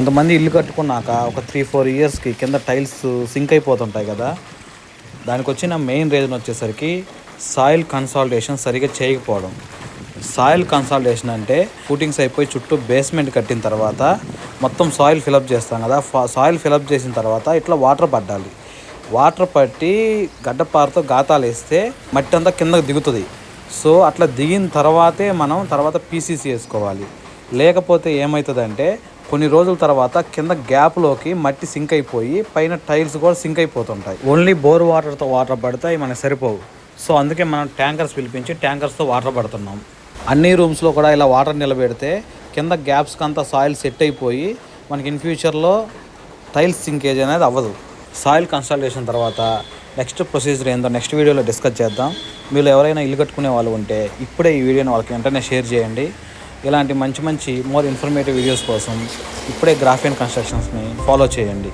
కొంతమంది ఇల్లు కట్టుకున్నాక ఒక 3-4 ఇయర్స్కి కింద టైల్స్ సింక్ అయిపోతుంటాయి కదా. దానికి వచ్చిన మెయిన్ రీజన్ వచ్చేసరికి సాయిల్ కన్సాలిడేషన్ సరిగ్గా చేయకపోవడం. సాయిల్ కన్సాలిడేషన్ అంటే ఫూటింగ్స్ అయిపోయి చుట్టూ బేస్మెంట్ కట్టిన తర్వాత మొత్తం సాయిల్ ఫిలప్ చేస్తాం కదా. సాయిల్ ఫిలప్ చేసిన తర్వాత ఇట్లా వాటర్ పట్టాలి. వాటర్ పట్టి గడ్డపారతో గాతాలు వేస్తే మట్టి అంతా కిందకు దిగుతుంది. సో అట్లా దిగిన తర్వాతే మనం తర్వాత పీసీసీ వేసుకోవాలి. లేకపోతే ఏమవుతుందంటే కొన్ని రోజుల తర్వాత కింద గ్యాప్లోకి మట్టి సింక్ అయిపోయి పైన టైల్స్ కూడా సింక్ అయిపోతుంటాయి. ఓన్లీ బోర్ వాటర్తో వాటర్ పడితే అవి మనకు సరిపోవు. సో అందుకే మనం ట్యాంకర్స్ పిలిపించి ట్యాంకర్స్తో వాటర్ పడుతున్నాం. అన్ని రూమ్స్లో కూడా ఇలా వాటర్ నిలబెడితే కింద గ్యాప్స్కి అంతా సాయిల్ సెట్ అయిపోయి మనకి ఇన్ ఫ్యూచర్లో టైల్స్ సింకేజ్ అనేది అవ్వదు. సాయిల్ కన్సల్టేషన్ తర్వాత నెక్స్ట్ ప్రొసీజర్ ఏందో నెక్స్ట్ వీడియోలో డిస్కస్ చేద్దాం. మీరు ఎవరైనా ఇల్లు కట్టుకునే వాళ్ళు ఉంటే ఇప్పుడే ఈ వీడియోని వాళ్ళకి వెంటనే షేర్ చేయండి. ఇలాంటి మంచి మోర్ ఇన్ఫర్మేటివ్ వీడియోస్ కోసం ఇప్పుడే గ్రాఫియన్ కన్స్ట్రక్షన్స్ని ఫాలో చేయండి.